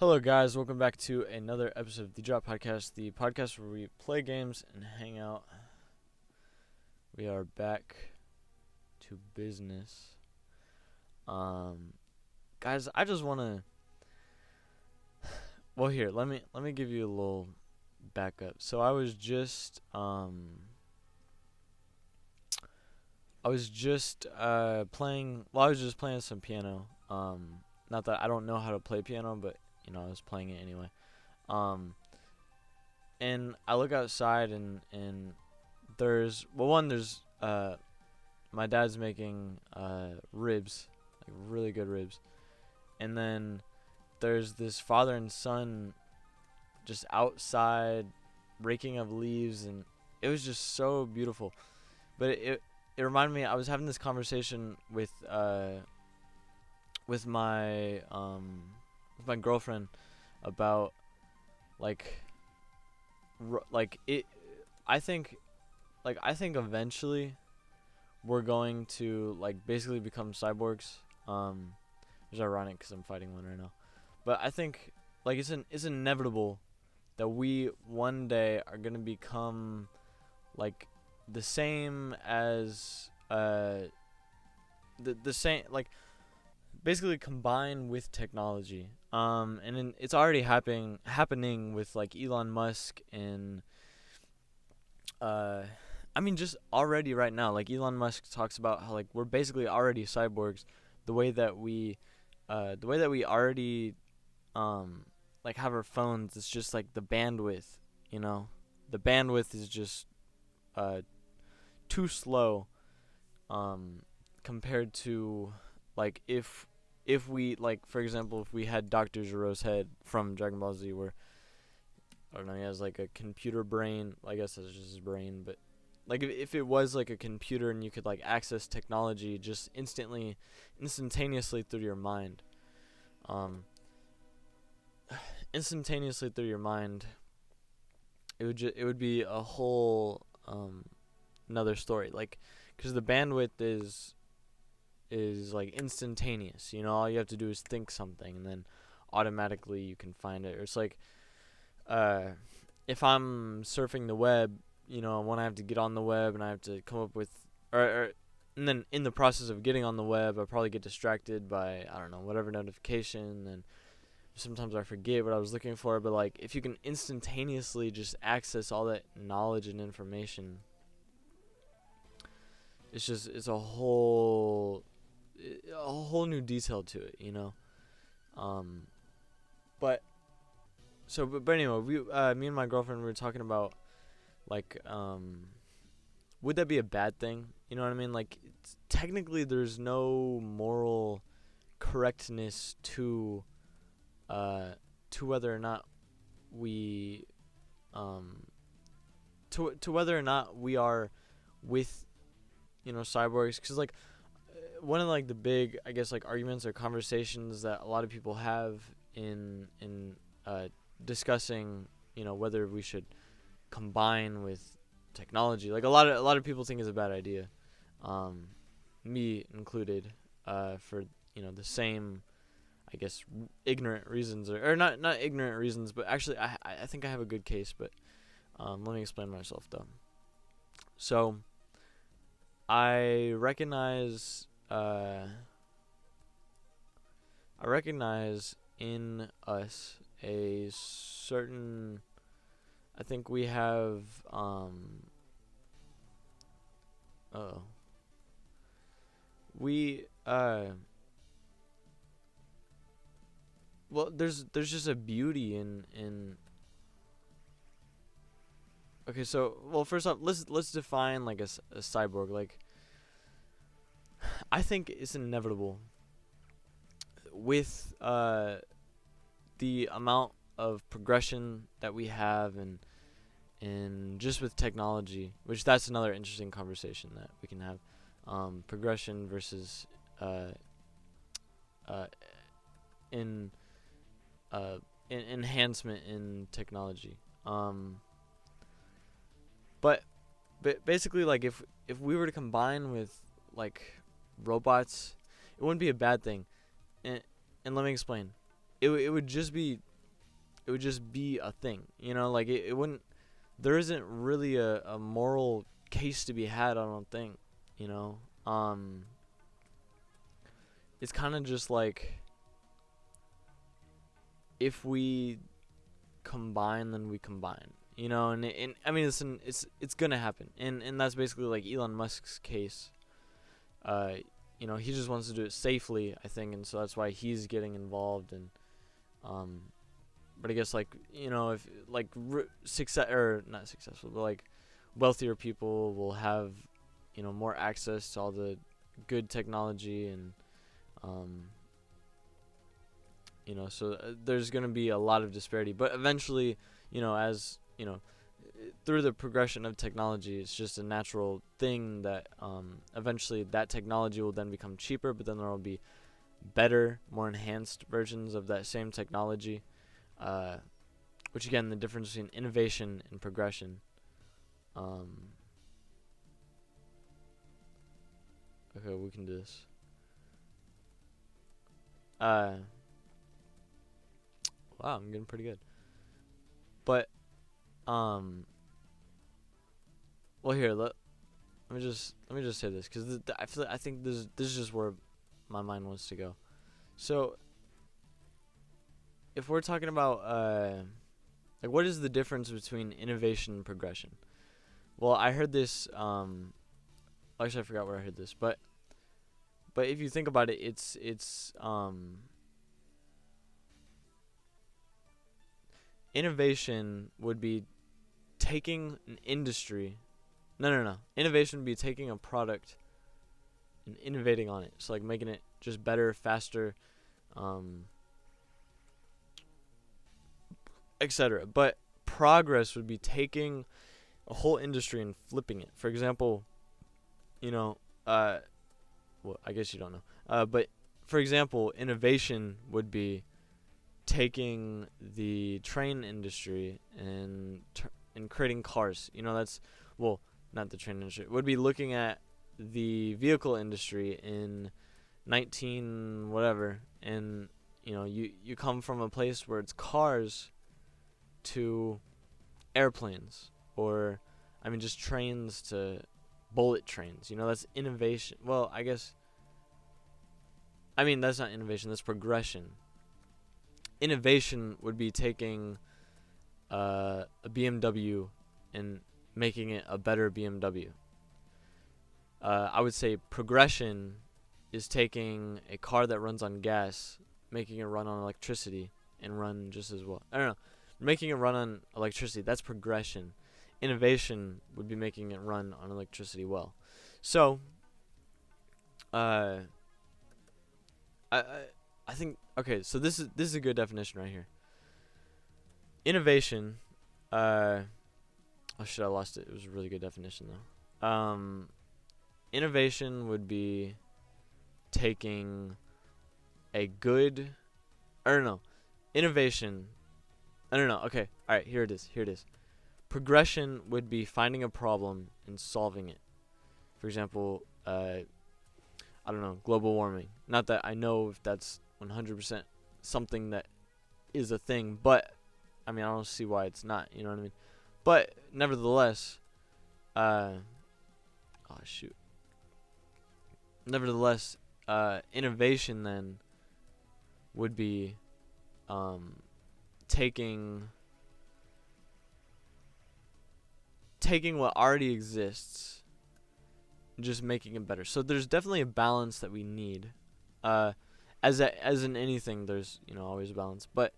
Hello, guys. Welcome back to another episode of the Drop Podcast, the podcast where we play games and hang out. We are back to business. Guys, I just want to. Well, here, let me give you a little backup. So I was just playing. Well, I was just playing some piano. Not that I don't know how to play piano, but I was playing it anyway. And I look outside and there's my dad's making ribs, like really good ribs. And then there's this father and son just outside raking up leaves, and it was just so beautiful. But it reminded me, I was having this conversation with my girlfriend about like it. I think eventually we're going to basically become cyborgs. Which is ironic because I'm fighting one right now. But I think it's inevitable that we one day are gonna become the same as the same, basically combined with technology. It's already happening with Elon Musk and just already right now. Elon Musk talks about how we're basically already cyborgs. The way that we already have our phones, it's just the bandwidth. The bandwidth is just too slow compared to if we for example, if we had Dr. Gero's head from Dragon Ball Z, where I don't know, he has a computer brain. I guess that's just his brain, but if it was a computer and you could access technology just instantaneously through your mind, instantaneously through your mind, it would be a whole another story. Because the bandwidth is instantaneous. All you have to do is think something, and then automatically you can find it. Or it's if I'm surfing the web, when I have to get on the web and I have to come up with, and then in the process of getting on the web, I probably get distracted by, I don't know, whatever notification, and sometimes I forget what I was looking for. But if you can instantaneously just access all that knowledge and information, it's a whole new detail to it, But anyway, me and my girlfriend were talking about would that be a bad thing? You know what I mean? Technically, there's no moral correctness to whether or not we to whether or not we are with cyborgs, because one of the big, I guess, arguments or conversations that a lot of people have in discussing whether we should combine with technology, a lot of people think is a bad idea, me included, for the same, I guess, ignorant reasons, or not ignorant reasons, but actually I think I have a good case. But let me explain myself though. So I recognize in us a certain, I think we have we well, there's just a beauty in okay, so, well, first off, let's define a cyborg. I think it's inevitable with the amount of progression that we have, and just with technology, which that's another interesting conversation that we can have, progression versus in enhancement in technology. But basically, if we were to combine with robots, it wouldn't be a bad thing. And let me explain. it would just be a thing, you know, like it wouldn't, there isn't really a moral case to be had, I don't think, you know. It's kind of just like, if we combine, then we combine, you know. And I mean, it's gonna happen, and that's basically like Elon Musk's case. You know, he just wants to do it safely, I think, and so that's why he's getting involved. And but I guess, like, you know, if like success, or not successful, but like wealthier people will have, you know, more access to all the good technology, and you know, so there's going to be a lot of disparity. But eventually, you know, as you know, through the progression of technology, it's just a natural thing that eventually that technology will then become cheaper, but then there will be better, more enhanced versions of that same technology, which, again, the difference between innovation and progression. Okay, we can do this. Wow, I'm getting pretty good. But well, here, let me just say this, because I think this is just where my mind wants to go. So if we're talking about like, what is the difference between innovation and progression? Well, I heard this, actually I forgot where I heard this, but if you think about it, it's innovation would be taking an industry. No. Innovation would be taking a product and innovating on it. So, like, making it just better, faster, etc. But progress would be taking a whole industry and flipping it. For example, you know, well, I guess you don't know. But for example, innovation would be taking the train industry and creating cars. You know, that's, well, not the train industry. It would be looking at the vehicle industry in 19 whatever, and you know, you come from a place where it's cars to airplanes, or I mean, just trains to bullet trains. You know, that's innovation. Well, I guess, I mean, that's not innovation, that's progression. Innovation would be taking a BMW and making it a better BMW. I would say progression is taking a car that runs on gas, making it run on electricity and run just as well. I don't know. Making it run on electricity, that's progression. Innovation would be making it run on electricity well. So, I think, okay, so this is a good definition right here. Innovation, oh shit, I lost it. It was a really good definition though. Innovation would be taking a good, I don't know. Innovation, I don't know. Okay, all right, here it is. Progression would be finding a problem and solving it. For example, I don't know, global warming. Not that I know if that's 100% something that is a thing, but I mean, I don't see why it's not, you know what I mean? But nevertheless, innovation then would be taking what already exists, just making it better. So there's definitely a balance that we need. As in anything, there's, you know, always a balance. But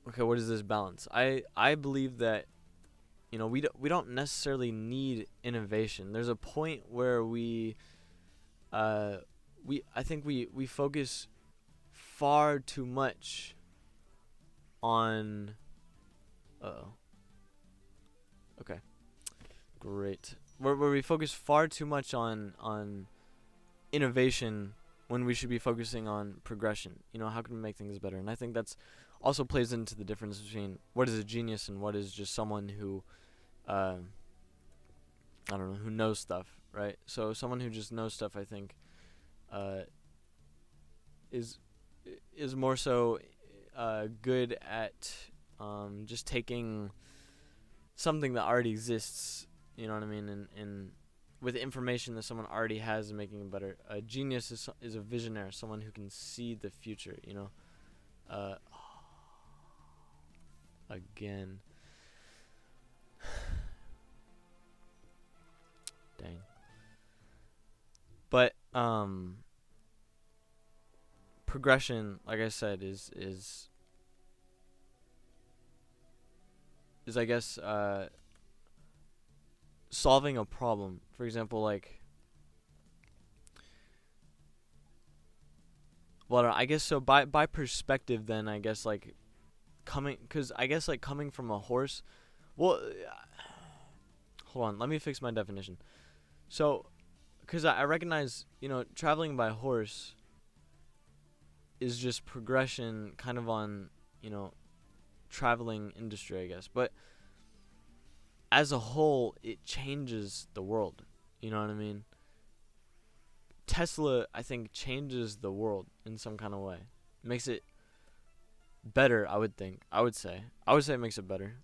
okay, what is this balance? I believe that, you know, we don't necessarily need innovation. There's a point where I think we focus far too much on okay, great. Where we focus far too much on innovation when we should be focusing on progression. You know, how can we make things better? And I think that's also plays into the difference between what is a genius and what is just someone who, I don't know, who knows stuff, right? So someone who just knows stuff, I think, is is more so good at just taking something that already exists, you know what I mean, and with information that someone already has and making it better. A genius is a visionary, someone who can see the future, you know. Again. Dang. But progression, like I said, is I guess solving a problem. For example, like, well, I guess so by perspective then, I guess like coming from a horse, well, hold on, let me fix my definition. So, because I recognize, you know, traveling by horse is just progression kind of on, you know, traveling industry, I guess. But as a whole, it changes the world. You know what I mean? Tesla, I think, changes the world in some kind of way. Makes it better, I would think. I would say it makes it better.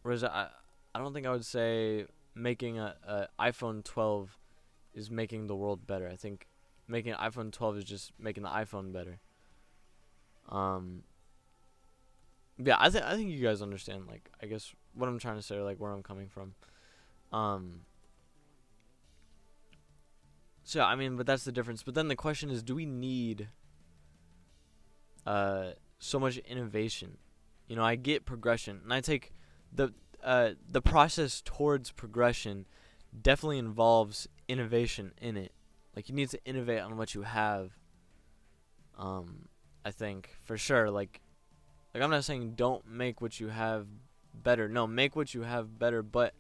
Whereas I don't think I would say making a iPhone 12 is making the world better. I think making an iPhone 12 is just making the iPhone better. Yeah, I think you guys understand, like, I guess what I'm trying to say, or like where I'm coming from. So I mean, but that's the difference. But then the question is, do we need so much innovation? You know, I get progression, and I take the process towards progression definitely involves innovation in it. Like, you need to innovate on what you have. I think for sure. Like I'm not saying don't make what you have better. No, make what you have better. But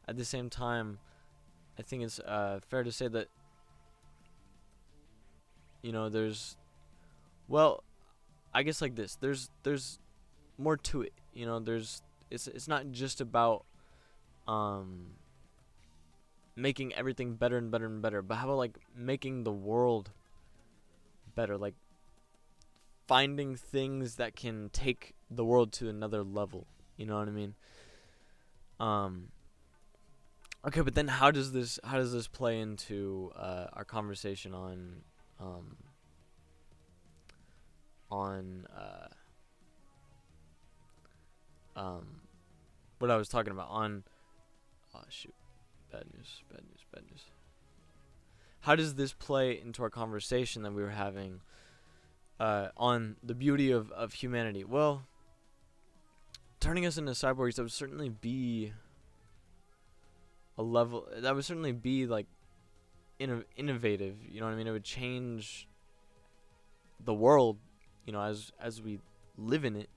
at the same time, I think it's fair to say that, you know, there's, well, I guess like this. There's more to it. You know, it's not just about making everything better and better and better, but how about like making the world better, like finding things that can take the world to another level. You know what I mean? Okay, but then how does this play into our conversation on what I was talking about on, oh shoot, bad news. How does this play into our conversation that we were having on the beauty of humanity? Well, turning us into cyborgs, that would certainly be a level, that would certainly be like innovative, you know what I mean? It would change the world, you know, as we live in it.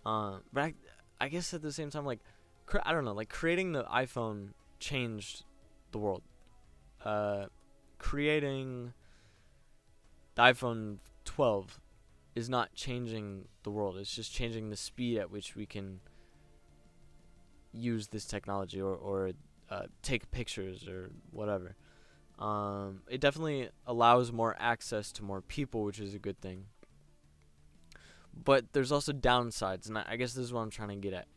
But I guess at the same time, like, I don't know, like creating the iPhone changed the world. Creating the iPhone 12 is not changing the world. It's just changing the speed at which we can use this technology or take pictures or whatever. It definitely allows more access to more people, which is a good thing. But there's also downsides, and I guess this is what I'm trying to get at.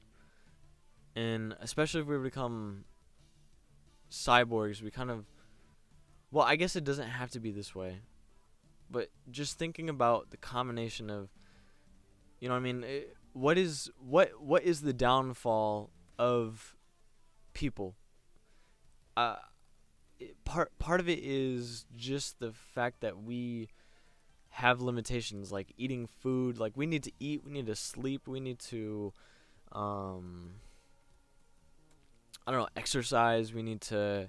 And especially if we become cyborgs, we kind of, well, I guess it doesn't have to be this way. But just thinking about the combination of, you know what I mean, what is the downfall of people? Part of it is just the fact that we have limitations, like eating food. Like, we need to eat, we need to sleep, we need to I don't know, exercise, we need to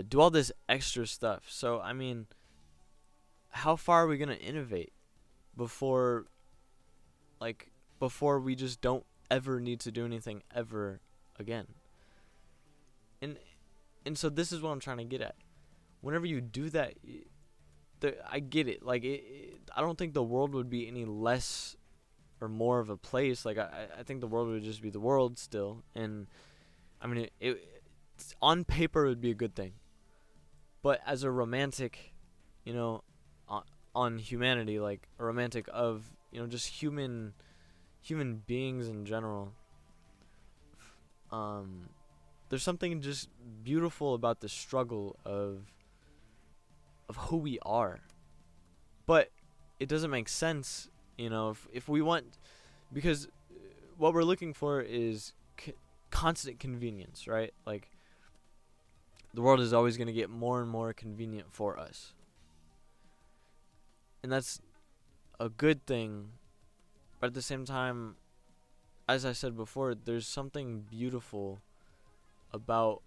do all this extra stuff. So I mean, how far are we gonna innovate before we just don't ever need to do anything ever again? And so this is what I'm trying to get at. Whenever you do that, I get it. Like, I don't think the world would be any less or more of a place. Like, I think the world would just be the world still. And I mean, it on paper it would be a good thing. But as a romantic, you know, on humanity, like a romantic of, just human beings in general. There's something just beautiful about the struggle of who we are. But it doesn't make sense, if we want, because what we're looking for is constant convenience, right? Like, the world is always going to get more and more convenient for us. And that's a good thing, but at the same time, as I said before, there's something beautiful about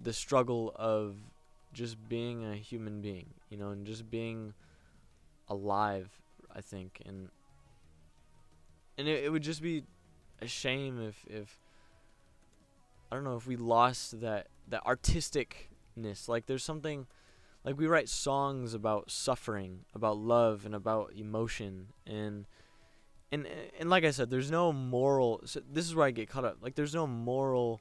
the struggle of just being a human being, and just being alive, I think. And it would just be a shame if I don't know, if we lost that artisticness. Like, there's something, like, we write songs about suffering, about love, and about emotion, and like I said, there's no moral. So this is where I get caught up. Like, there's no moral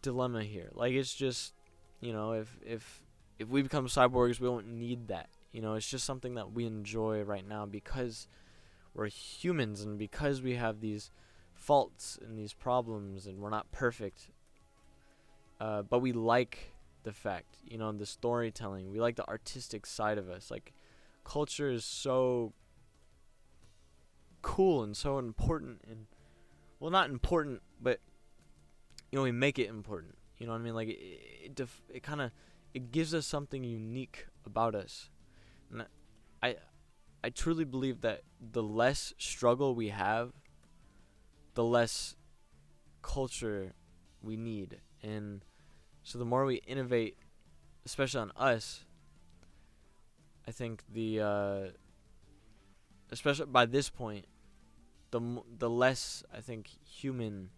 dilemma here. Like, it's just, if we become cyborgs, we won't need that. It's just something that we enjoy right now because we're humans, and because we have these faults and these problems, and we're not perfect. But we like the fact, the storytelling. We like the artistic side of us. Like, culture is so cool and so important, and, well, not important, but, we make it important. You know what I mean? Like, it kind of, it gives us something unique about us. And I truly believe that the less struggle we have, the less culture we need. And so the more we innovate, especially on us, I think especially by this point, the less, I think, human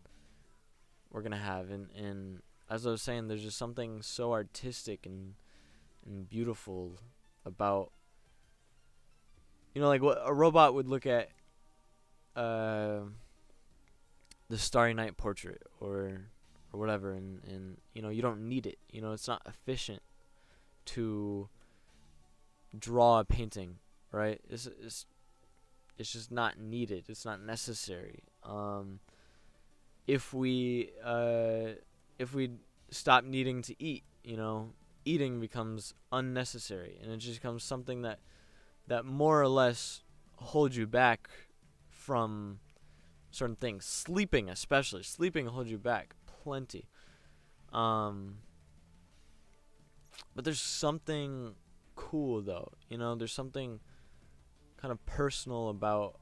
we're gonna have. And as I was saying, there's just something so artistic and beautiful about, like, what a robot would look at the Starry Night portrait or whatever, and you don't need it. It's not efficient to draw a painting, right? It's just not needed. It's not necessary. If we stop needing to eat, eating becomes unnecessary, and it just becomes something that more or less holds you back from certain things. Sleeping, especially. Sleeping holds you back plenty. But there's something cool, though. There's something kind of personal about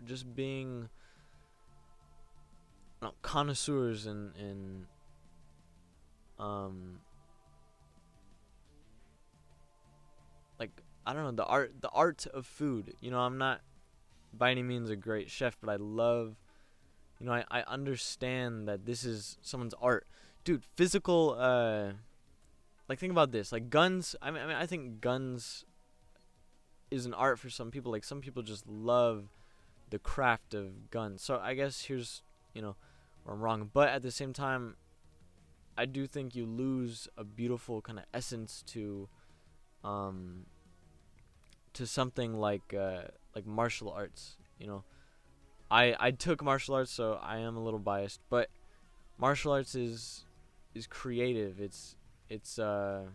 just being connoisseurs and like, I don't know, the art of food. I'm not by any means a great chef, but I love, I understand that this is someone's art. Dude, physical, like, think about this. Like, guns, I think guns is an art for some people. Like, some people just love the craft of guns. So I guess here's, where I'm wrong. But at the same time, I do think you lose a beautiful kind of essence to something like martial arts. I took martial arts, so I am a little biased, but martial arts is creative. It's an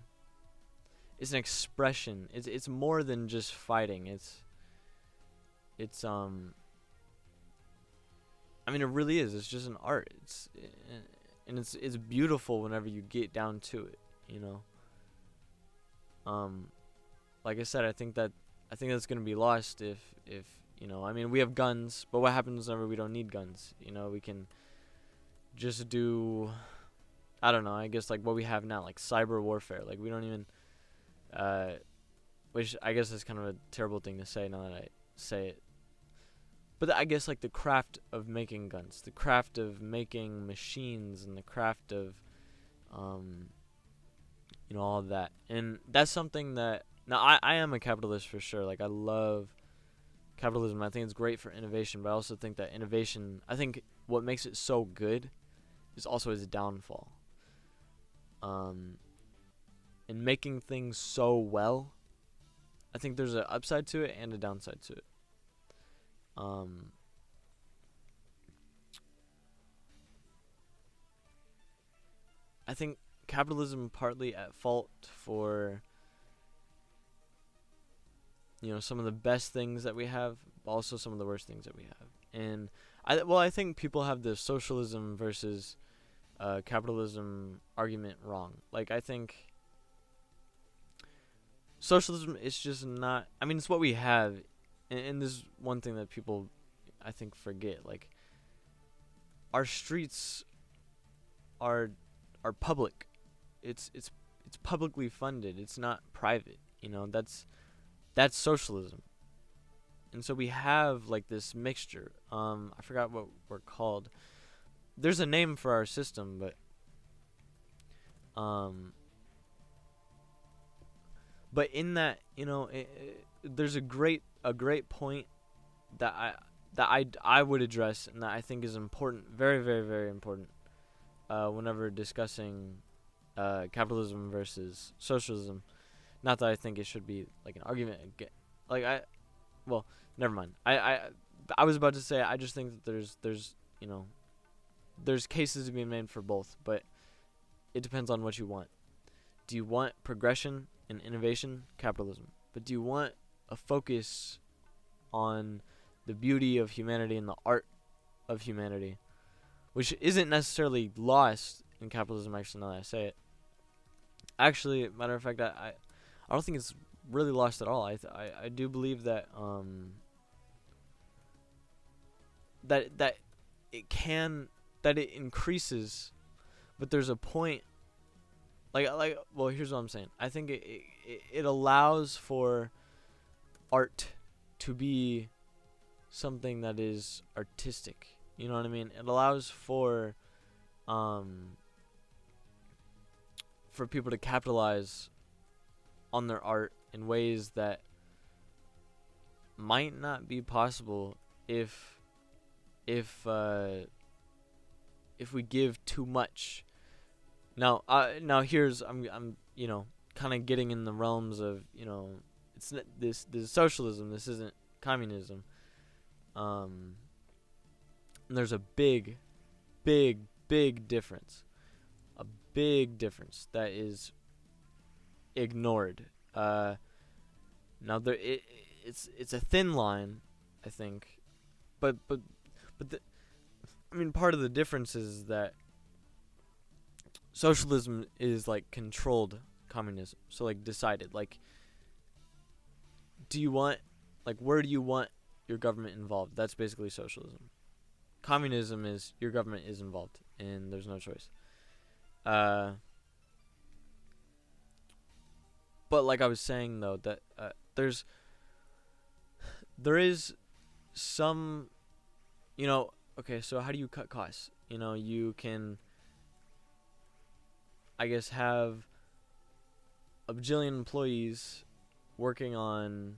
expression. It's more than just fighting. It's it really is. It's just an art. It's beautiful whenever you get down to it, Like I said, I think that's gonna be lost if we have guns, but what happens whenever we don't need guns? We can just do, I don't know, I guess, like what we have now, like cyber warfare. Like, we don't even which I guess is kind of a terrible thing to say now that I say it. But I guess, like, the craft of making guns, the craft of making machines, and the craft of, all of that. And that's something that, now, I am a capitalist for sure. Like, I love capitalism. I think it's great for innovation, but I also think that innovation, I think what makes it so good is also its downfall. In making things so well, I think there's an upside to it and a downside to it. I think capitalism partly at fault for some of the best things that we have, but also some of the worst things that we have. And I think people have the socialism versus capitalism argument wrong. Like, I think socialism is just not. I mean, it's what we have, and this is one thing that people, I think, forget. Like, our streets are public. It's publicly funded. It's not private. That's socialism. And so we have like this mixture. I forgot what we're called. There's a name for our system, but in that, there's a great point that I would address, and that I think is important, very, very, very important, whenever discussing capitalism versus socialism. Not that I think it should be like an argument well, never mind. I was about to say, I just think that there's cases to be made for both, but it depends on what you want. Do you want progression and innovation? Capitalism. But do you want a focus on the beauty of humanity and the art of humanity, which isn't necessarily lost in capitalism, actually, now that I say it. Actually, matter of fact, I don't think it's really lost at all. I do believe that that it increases, but there's a point. Well, here's what I'm saying. I think it allows for art to be something that is artistic. You know what I mean? It allows for people to capitalize on their art in ways that might not be possible if we give too much. Now here's I'm kind of getting in the realms of it's not, this is socialism. This isn't communism. And there's a big difference. A big difference that is ignored. Now it's a thin line, I think, but part of the difference is that socialism is like controlled communism. So like decided, like, where do you want your government involved? That's basically socialism. Communism is your government is involved and there's no choice. But like I was saying though, that there is some, okay, so how do you cut costs? You can, I guess, have a bajillion employees working on,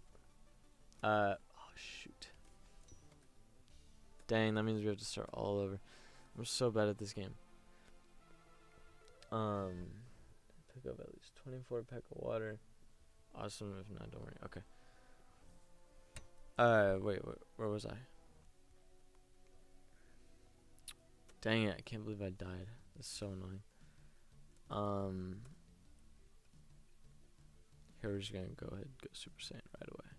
oh shoot. Dang, that means we have to start all over. I'm so bad at this game. Pick up at least 24 pack of water. Awesome, if not, don't worry. Okay. Wait, where was I? Dang it, I can't believe I died. That's so annoying. Here we're just gonna go ahead and go Super Saiyan right away.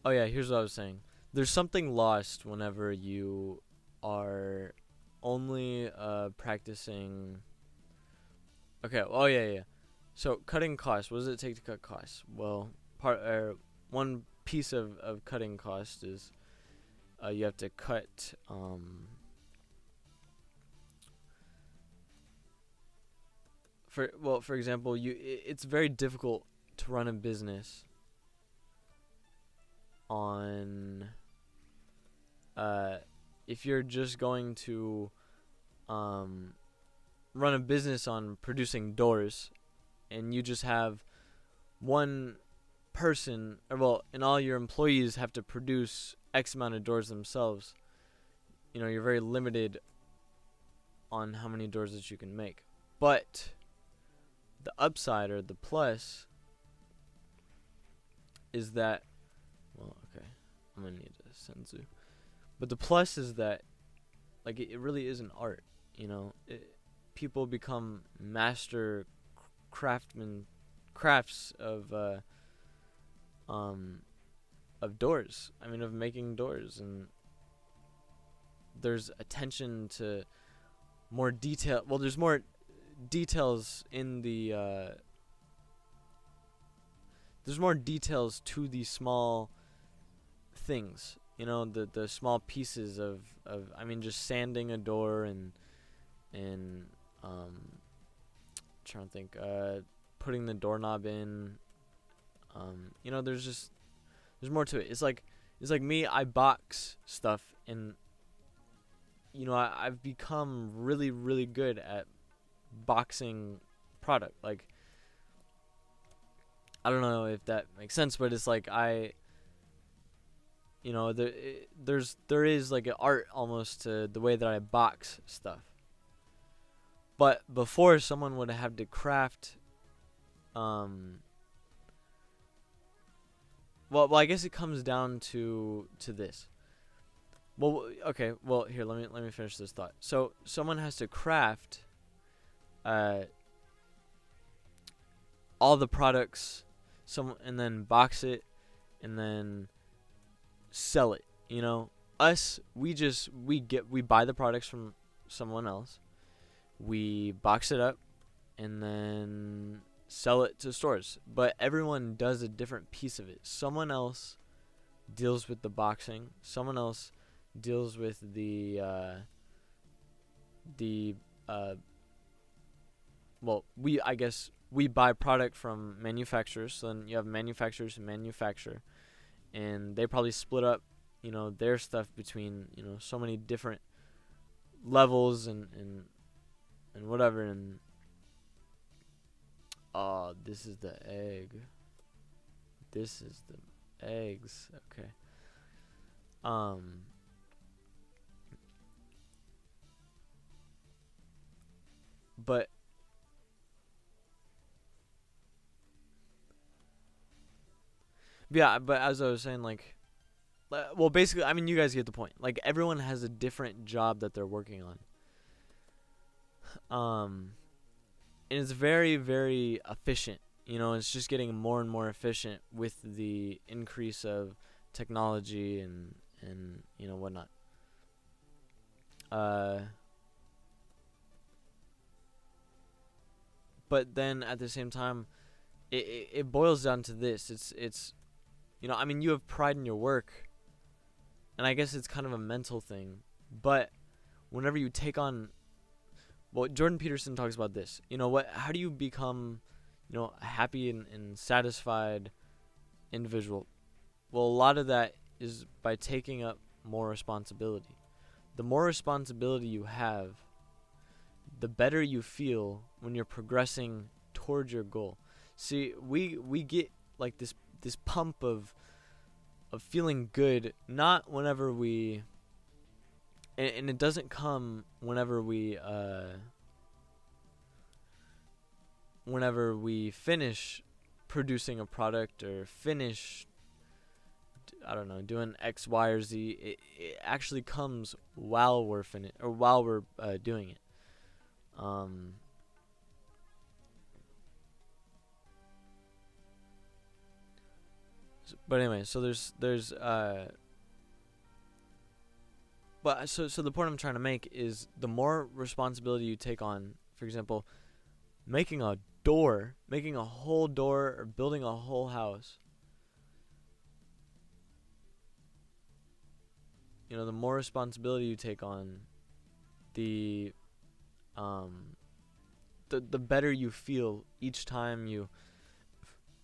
Oh yeah, here's what I was saying. There's something lost whenever you are only practicing. Okay. Oh yeah. So cutting costs. What does it take to cut costs? Well, one piece of cutting costs is you have to cut for example, it's very difficult to run a business on if you're just going to run a business on producing doors, and you just have one person, and all your employees have to produce X amount of doors themselves. you're very limited on how many doors that you can make. But the upside, or the plus, is that, well, okay, I'm gonna need a senzu. But the plus is that, like, it really is an art. People become master crafts of doors. I mean, of making doors, and there's attention to more detail. Well, there's more details in the there's more details to these small things. The small pieces of I mean, just sanding a door, and trying to think, putting the doorknob in. There's more to it. It's like me. I box stuff, and I've become really, really good at boxing product. Like, I don't know if that makes sense, but it's like there is like an art almost to the way that I box stuff. But before, someone would have to craft, well, I guess it comes down to this. Well, okay. Well, here, let me finish this thought. So someone has to craft all the products, and then box it, and then sell it. Us, we buy the products from someone else. We box it up, and then sell it to stores. But everyone does a different piece of it. Someone else deals with the boxing. Someone else deals with the we buy product from manufacturers. So then you have manufacturers who manufacture, and they probably split up their stuff between so many different levels and whatever. And this is the egg. This is the eggs. Okay. But yeah, but as I was saying, like, well, basically, I mean, you guys get the point. Like, everyone has a different job that they're working on. And it's very, very efficient. It's just getting more and more efficient with the increase of technology and whatnot. But then at the same time, it boils down to this. It's I mean, you have pride in your work, and I guess it's kind of a mental thing. But whenever you take on, well, Jordan Peterson talks about this. How do you become, a happy and satisfied individual? Well, a lot of that is by taking up more responsibility. The more responsibility you have, the better you feel when you're progressing towards your goal. See, we get like this pump of feeling good, not whenever we, and it doesn't come whenever we finish producing a product, or finish, I don't know, doing X, Y, or Z. It actually comes while we're doing it. But anyway, so there's but so the point I'm trying to make is, the more responsibility you take on, for example, making a whole door, or building a whole house, the more responsibility you take on, the better you feel each time you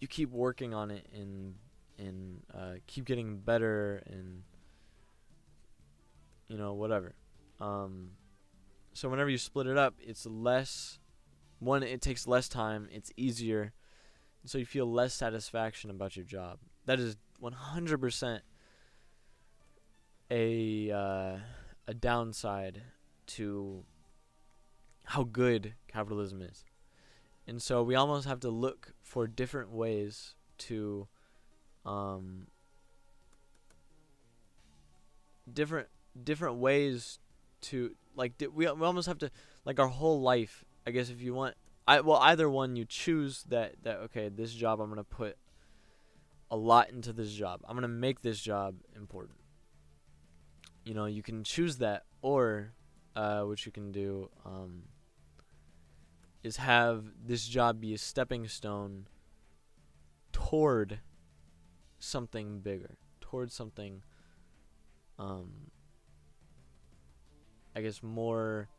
keep working on it, and keep getting better, and whatever. So whenever you split it up, it's less. One, it takes less time. It's easier, so you feel less satisfaction about your job. That is 100% a a downside to how good capitalism is. And so we almost have to look for different ways to different ways to like we almost have to, like, our whole life, I guess, if you want, either one, you choose that okay, this job, I'm going to put a lot into this job. I'm going to make this job important. You know, you can choose that, or what you can do is have this job be a stepping stone toward something bigger, towards something I guess more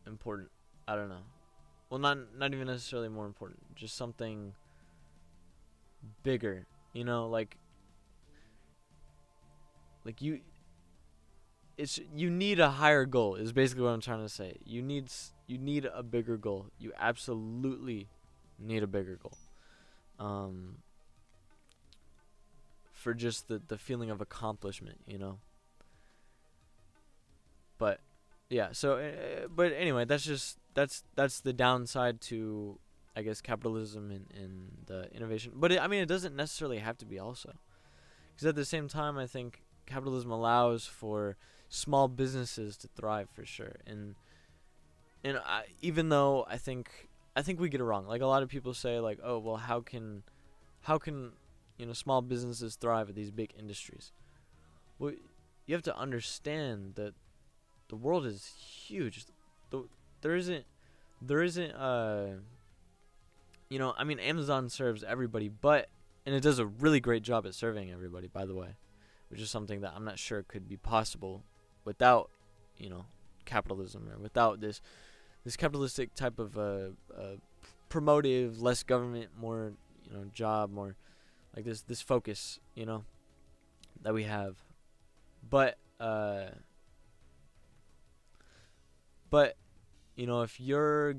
important. I don't know. Well, not even necessarily more important, just something bigger, you know, like you need a higher goal is basically what I'm trying to say. You need a bigger goal. You absolutely need a bigger goal. For just the feeling of accomplishment, you know. But yeah, so but anyway, that's the downside to, I guess, capitalism and the innovation. But it doesn't necessarily have to be also, because at the same time, I think capitalism allows for small businesses to thrive for sure. And even though I think we get it wrong. Like, a lot of people say, like, oh, well, how can small businesses thrive at these big industries? Well, you have to understand that the world is huge. There isn't Amazon serves everybody, and it does a really great job at serving everybody, by the way, which is something that I'm not sure could be possible without, capitalism, or without this capitalistic type of promotive, less government, more, job, more like this focus, that we have. But if you're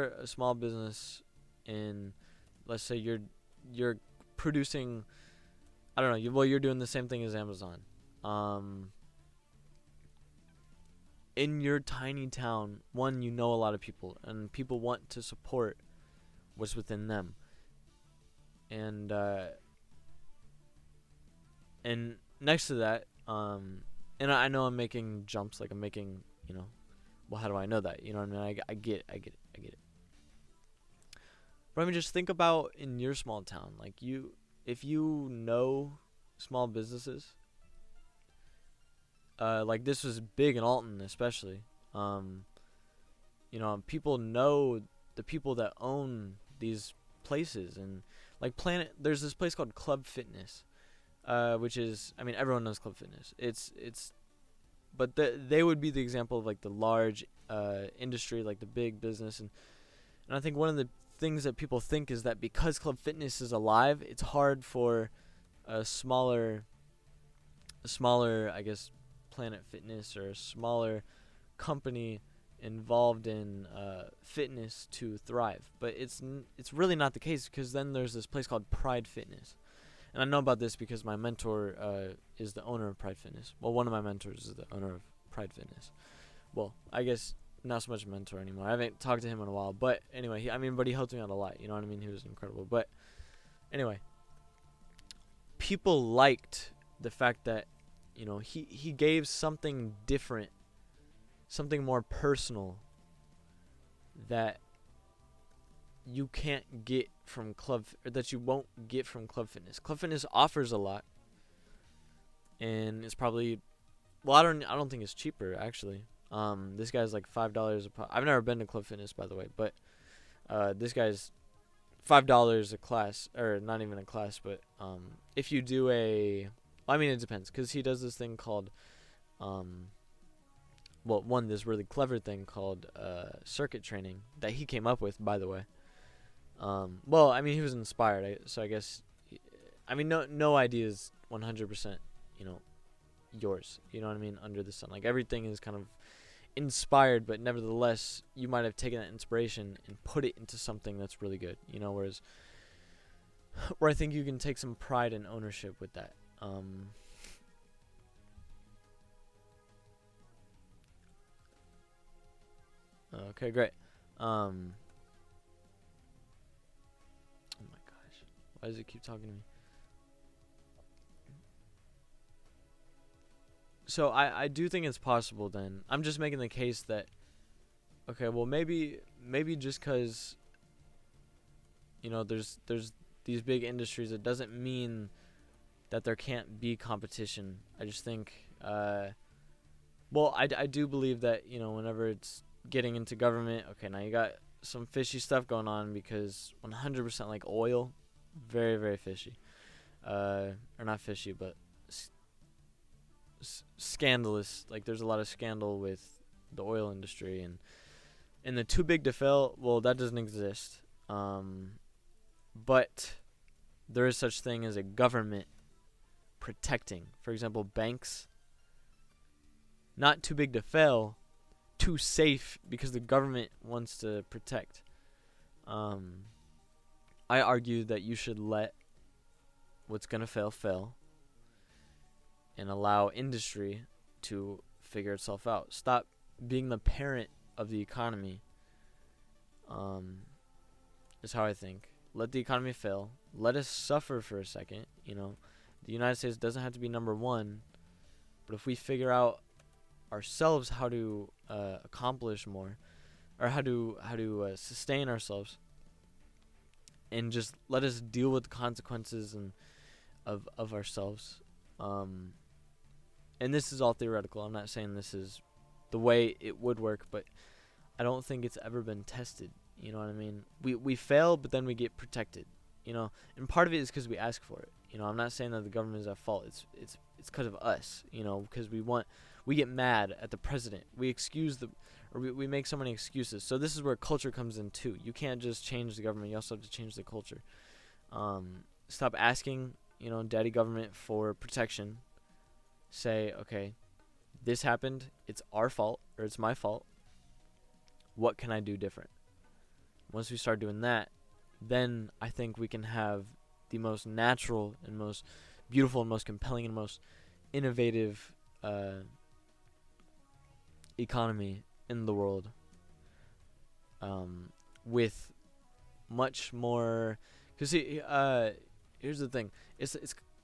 a small business, and let's say you're producing, I don't know, you're doing the same thing as Amazon. In your tiny town, one, a lot of people, and people want to support what's within them. And next to that, and I know I'm making jumps, like I'm making, well, how do I know that? You know what I mean? I get it. But just think about in your small town, like if you know small businesses, like this was big in Alton especially. People know the people that own these places, and like there's this place called Club Fitness, which is, everyone knows Club Fitness. But they would be the example of like the large industry, like the big business, and I think one of the things that people think is that because Club Fitness is alive, it's hard for a smaller, I guess, Planet Fitness, or a smaller company involved in fitness to thrive. But it's really not the case, because then there's this place called Pride Fitness. And I know about this because my mentor is the owner of Pride Fitness. Well, one of my mentors is the owner of Pride Fitness. Well, I guess not so much a mentor anymore. I haven't talked to him in a while. But anyway, but he helped me out a lot. You know what I mean? He was incredible. But anyway, people liked the fact that, he gave something different, something more personal, that you can't get from that you won't get from Club Fitness. Club Fitness offers a lot, and it's probably, well, I don't think it's cheaper actually. This guy's like $5 a pop. I've never been to Club Fitness, by the way, but this guy's $5 a class, or not even a class, but if you do it depends, because he does this thing called this really clever thing called circuit training that he came up with, by the way. He was inspired, so I guess, no idea is 100%, yours, you know what I mean, under the sun. Like, everything is kind of inspired, but nevertheless, you might have taken that inspiration and put it into something that's really good, where I think you can take some pride and ownership with that. Okay, great. Oh my gosh. Why does it keep talking to me? So I do think it's possible then. I'm just making the case that, okay, well maybe just because, there's these big industries, it doesn't mean that there can't be competition. I just think, I do believe that, whenever it's getting into government, okay, now you got some fishy stuff going on because 100% like oil, very, very fishy. Or not fishy, but scandalous. Like there's a lot of scandal with the oil industry, and the too big to fail, well, that doesn't exist. But there is such thing as a government protecting. For example, banks, not too big to fail, too safe because the government wants to protect. I argue that you should let what's gonna fail and allow industry to figure itself out. Stop being the parent of the economy. Is how I think. Let the economy fail. Let us suffer for a second. The United States doesn't have to be number one, but if we figure out ourselves how to accomplish more, or how to sustain ourselves, and just let us deal with the consequences of ourselves. And this is all theoretical. I'm not saying this is the way it would work, but I don't think it's ever been tested. You know what I mean? We fail, but then we get protected. And part of it is because we ask for it. I'm not saying that the government is at fault. It's because of us. Because we get mad at the president. We make so many excuses. So this is where culture comes in too. You can't just change the government. You also have to change the culture. Stop asking, daddy government for protection. Say, okay, this happened. It's our fault, or it's my fault. What can I do different? Once we start doing that, then I think we can have the most natural and most beautiful and most compelling and most innovative economy in the world, with much more. Because here's the thing. It's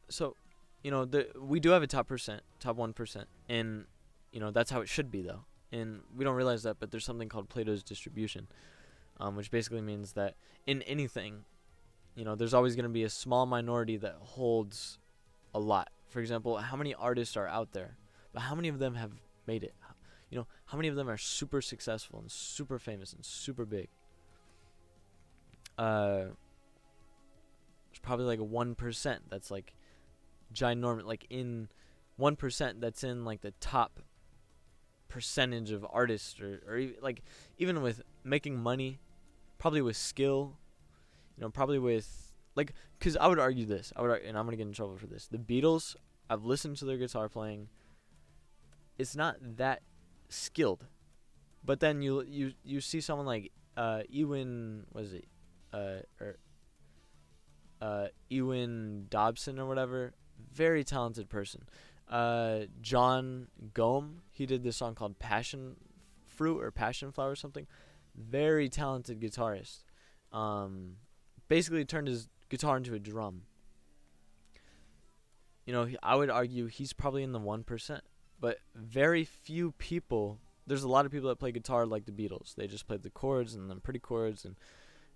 so, we do have a top 1%, and that's how it should be though. And we don't realize that, but there's something called Plato's distribution, which basically means that in anything, there's always going to be a small minority that holds a lot. For example, how many artists are out there, but how many of them have made it? How many of them are super successful and super famous and super big? There's probably like 1% that's like ginormous, like in 1% that's in like the top percentage of artists, or like even with making money, probably with skill, probably with like, because I would argue this, and I'm gonna get in trouble for this. The Beatles, I've listened to their guitar playing. It's not that skilled, but then you see someone like Ewan, was it, Ewan Dobson or whatever, very talented person. John Gome, he did this song called Passion Fruit or Passion Flower or something. Very talented guitarist. Basically turned his guitar into a drum. I would argue he's probably in the 1%, but very few people. There's a lot of people that play guitar like the Beatles. They just play the chords and then pretty chords and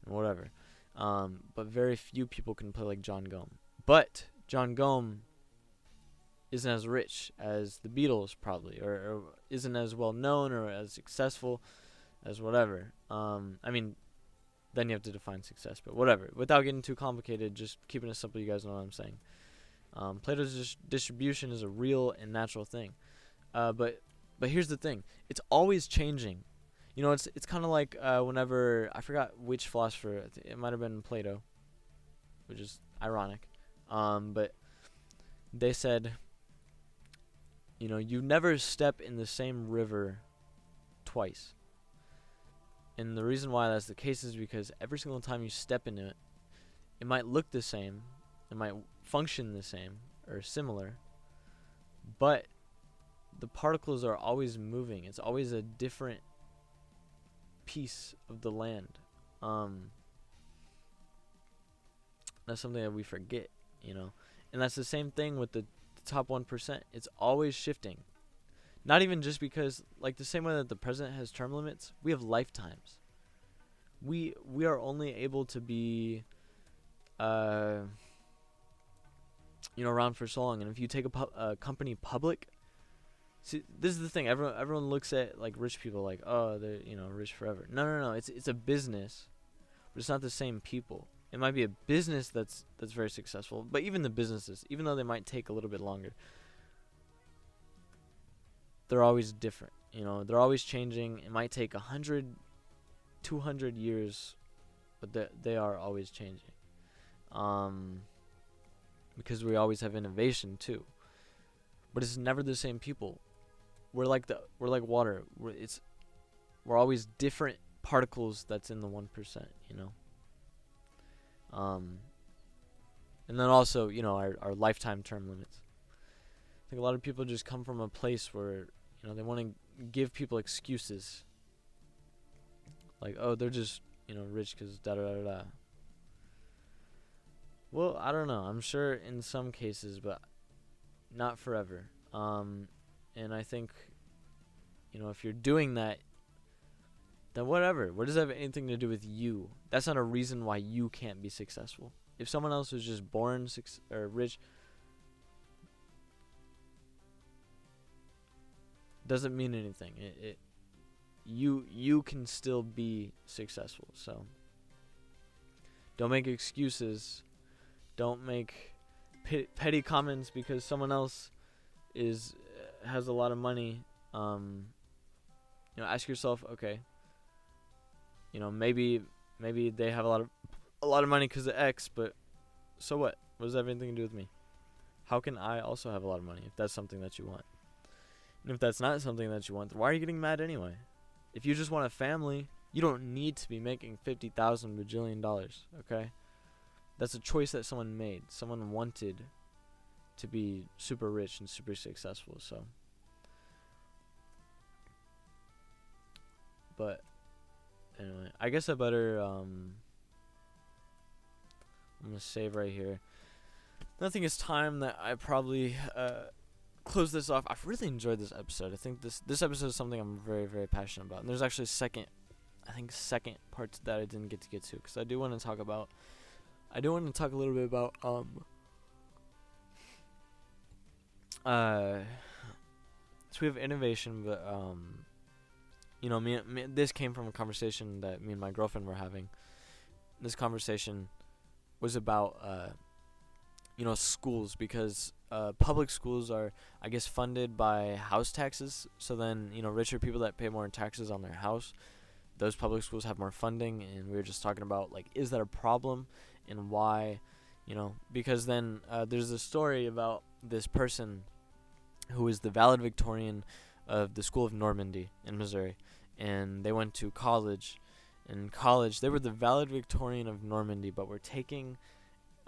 whatever. But very few people can play like John Gome. But John Gome isn't as rich as the Beatles probably, or isn't as well known or as successful as whatever. I mean, then you have to define success, but whatever. Without getting too complicated, just keeping it simple, you guys know what I'm saying. Plato's distribution is a real and natural thing. But here's the thing. It's always changing. It's kind of like whenever, I forgot which philosopher, it might have been Plato, which is ironic. But they said, you never step in the same river twice. And the reason why that's the case is because every single time you step into it, it might look the same, it might function the same or similar, but the particles are always moving. It's always a different piece of the land. That's something that we forget, and that's the same thing with the top 1%. It's always shifting. Not even just because, like, the same way that the president has term limits, we have lifetimes. We are only able to be, around for so long. And if you take a company public, see, this is the thing. Everyone looks at, like, rich people like, oh, they're, rich forever. No. It's a business, but it's not the same people. It might be a business that's very successful, but even the businesses, even though they might take a little bit longer, they're always different. They're always changing. It might take 100, 200 years, but they are always changing. Because we always have innovation too. But it's never the same people. We're like water. We're always different particles that's in the 1%, And then also, our lifetime term limits. I think a lot of people just come from a place where, they want to give people excuses. Like, oh, they're just, rich because da-da-da-da. Well, I don't know. I'm sure in some cases, but not forever. And I think, if you're doing that, then whatever. What does that have anything to do with you? That's not a reason why you can't be successful. If someone else was just born rich, doesn't mean anything. You can still be successful. So don't make excuses. Don't make petty comments because someone else has a lot of money. Ask yourself, okay, maybe they have a lot of money because of X, but so what? What does that have anything to do with me? How can I also have a lot of money if that's something that you want? And if that's not something that you want, why are you getting mad anyway? If you just want a family, you don't need to be making $50,000 bajillion dollars, okay? That's a choice that someone made. Someone wanted to be super rich and super successful, so. But anyway, I guess I better, I'm going to save right here. I think it's time that I probably close this off. I've really enjoyed this episode. I think this episode is something I'm very, very passionate about. And there's actually second parts that I didn't get to because I do want to talk a little bit about so we have innovation, but this came from a conversation that me and my girlfriend were having. This conversation was about schools, because public schools are, I guess, funded by house taxes. So then, richer people that pay more in taxes on their house, those public schools have more funding. And we were just talking about, like, is that a problem and why? Because then there's a story about this person who is the valedictorian of the School of Normandy in Missouri. And they went to college. In college, they were the valedictorian of Normandy, but were taking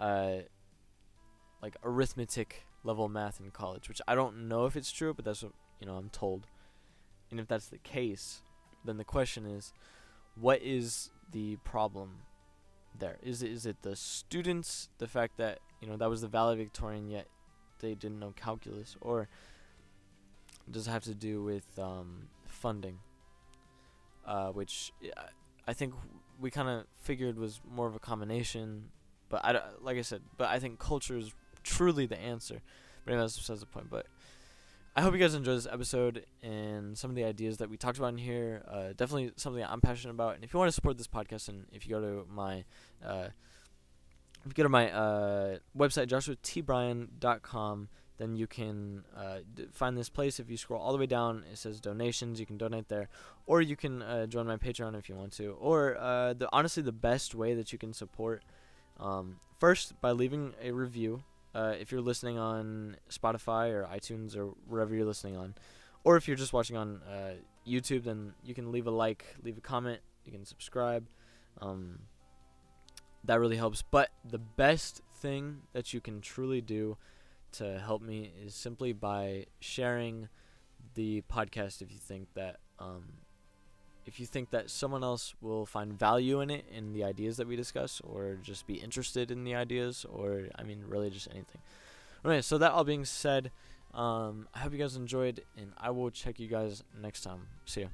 like arithmetic level math in college, which I don't know if it's true, but that's what I'm told. And if that's the case, then the question is, what is the problem there? Is it the students, the fact that that was the valedictorian yet they didn't know calculus, or does it have to do with funding, which I think we kind of figured was more of a combination, but I think culture is truly the answer. But anyway, that's besides the point. But I hope you guys enjoyed this episode and some of the ideas that we talked about in here. Definitely something that I'm passionate about. And if you want to support this podcast, and if you go to my website, joshuatbryan.com, then you can find this place. If you scroll all the way down, it says donations. You can donate there, or you can join my Patreon if you want to. Or honestly, the best way that you can support, first, by leaving a review. If you're listening on Spotify or iTunes or wherever you're listening on, or if you're just watching on YouTube, then you can leave a like, leave a comment, you can subscribe. That really helps. But the best thing that you can truly do to help me is simply by sharing the podcast if you think that if you think that someone else will find value in it, in the ideas that we discuss, or just be interested in the ideas, or I mean really just anything. Okay, so that all being said, I hope you guys enjoyed, and I will check you guys next time. See ya.